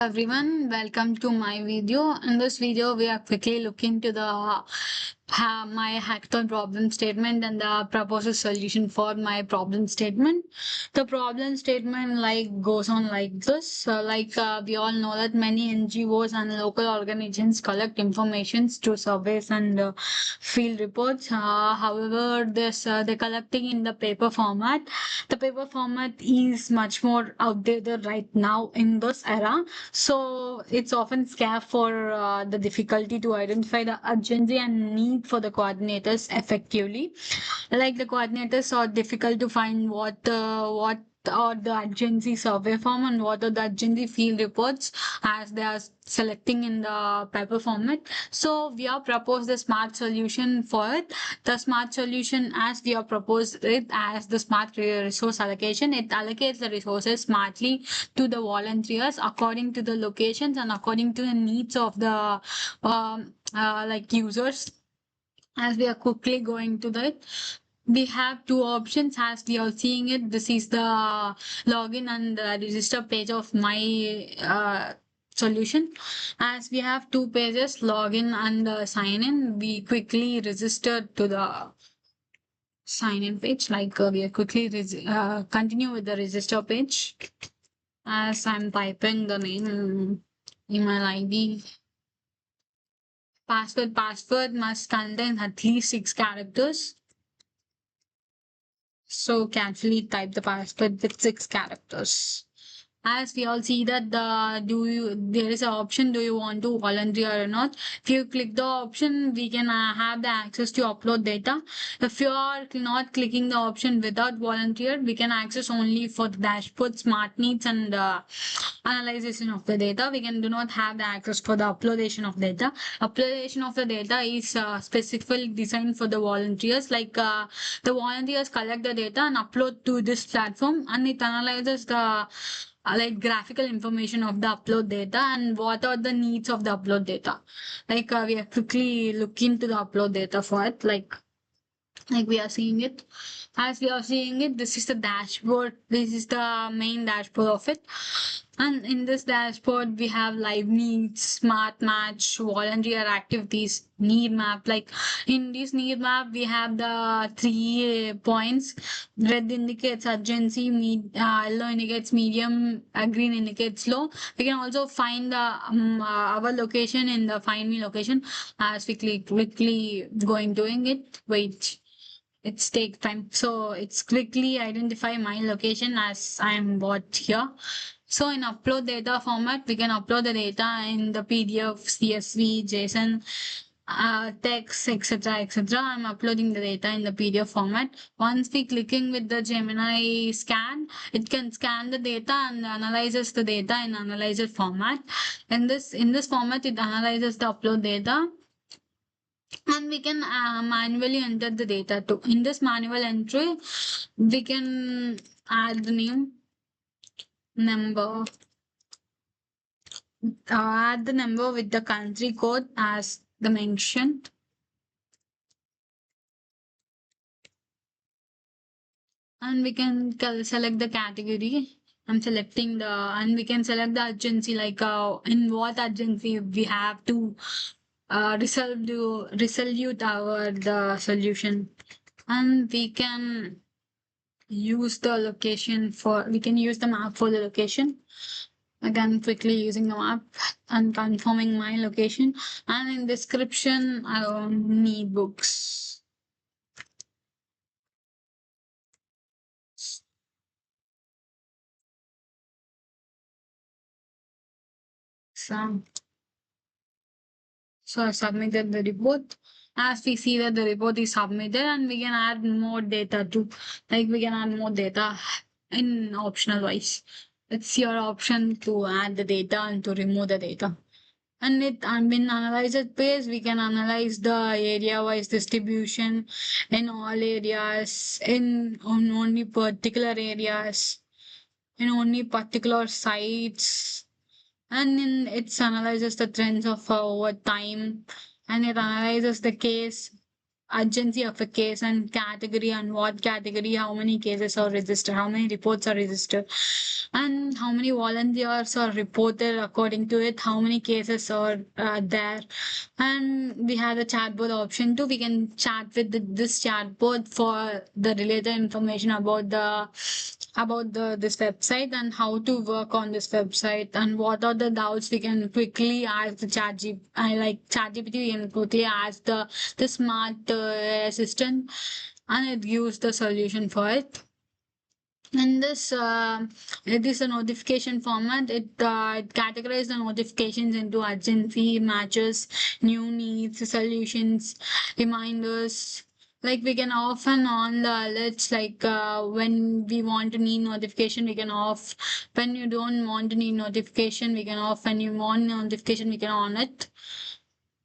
Everyone, welcome to my video. In this video, we are quickly looking to my hackathon problem statement and the proposed solution for my problem statement. The problem statement goes on like this. We all know that many NGOs and local organizations collect information through surveys and field reports. However, this they're collecting in the paper format. The paper format is much more outdated right now in this era, so it's often scarce for the difficulty to identify the urgency and need for the coordinators effectively. Like the coordinators are difficult to find what or the urgency survey form and what are the urgency field reports as they are selecting in the paper format. So we have proposed the smart solution for it. The smart solution, as we have proposed it as the smart resource allocation, it allocates the resources smartly to the volunteers according to the locations and according to the needs of the users. As we are quickly going to that, we have two options as we are seeing it. This is the login and the register page of my solution. As we have two pages, login and sign in, we quickly register to the sign in page. We are quickly continue with the register page. As I'm typing the name, email ID, password must contain at least 6 characters. So carefully type the password with 6 characters. As we all see that there is an option, do you want to volunteer or not? If you click the option, we can have the access to upload data. If you are not clicking the option without volunteer, we can access only for the dashboard, smart needs and analyzation of the data. We can do not have the access for the uploadation of data. Uploadation of the data is specifically designed for the volunteers. The volunteers collect the data and upload to this platform, and it analyzes the graphical information of the upload data and what are the needs of the upload data. We are quickly looking into the upload data for it. Like we are seeing it, as we are seeing it, this is the dashboard. This is the main dashboard of it, and in this dashboard we have live needs, smart match, volunteer activities, need map. Like in this need map we have the 3 points. Red indicates urgency, yellow indicates medium, green indicates low. We can also find our location in the find me location. As we quickly going doing it, wait, it's take time, so it's quickly identify my location as I am bought here. So in upload data format, we can upload the data in the PDF, CSV, JSON, text, etc., etc. I'm uploading the data in the PDF format. Once we clicking with the Gemini scan, it can scan the data and analyzes the data in analyzer format. In this format, it analyzes the upload data, and we can manually enter the data too. In this manual entry, we can add the name, number, add the number with the country code as the mentioned, and we can select the category. I'm selecting and we can select the urgency, in what urgency we have to resolve our the solution. And we can use the location for, we can use the map for the location. Again, quickly using the map and confirming my location. And in description, I don't need books. So I submitted the report. As we see that the report is submitted, and we can add more data too. We can add more data in optional wise. It's your option to add the data and to remove the data. And in analyzer page, we can analyze the area wise distribution in all areas, on only particular areas, in only particular sites. And in it analyzes the trends of over time, and it analyzes the case urgency of a case and category, and what category, how many cases are registered, how many reports are registered, and how many volunteers are reported according to it, how many cases are there. And we have the chatbot option too. We can chat with this chatbot for the related information about the this website and how to work on this website, and what are the doubts we can quickly ask the I like ChatGPT. We can quickly ask the smart assistant, and it gives the solution for it. And it is a notification format. It categorizes the notifications into urgency, matches, new needs, solutions, reminders. Like we can off and on the alerts. Like when we want to need notification, we can off. When you don't want to need notification, we can off. When you want notification, we can on it.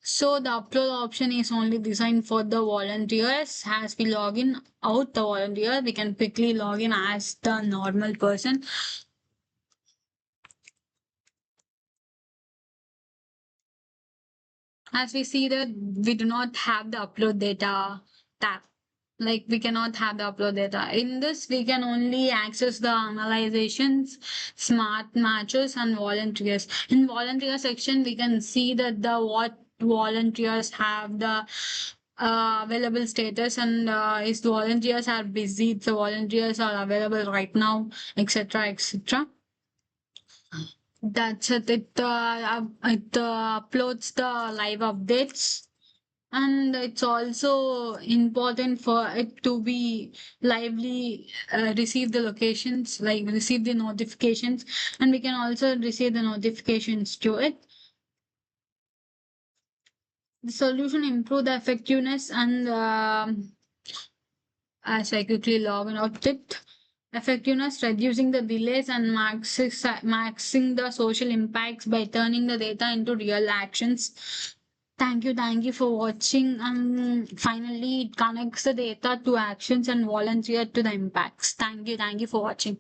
So the upload option is only designed for the volunteers. As we log in out the volunteer, we can quickly log in as the normal person. As we see that we do not have the upload data tab. Like we cannot have the upload data. In this, we can only access the analyzations, smart matches, and volunteers. In volunteer section, we can see that the what volunteers have the available status, and if the volunteers are busy, if the volunteers are available right now, etc., etc. That's it. It uploads the live updates, and it's also important for it to be lively, receive the locations, like receive the notifications, and we can also receive the notifications to it. The solution improve the effectiveness and as I quickly log out it. Effectiveness, reducing the delays and maxing the social impacts by turning the data into real actions. Thank you for watching. Finally, it connects the data to actions and volunteer to the impacts. Thank you for watching.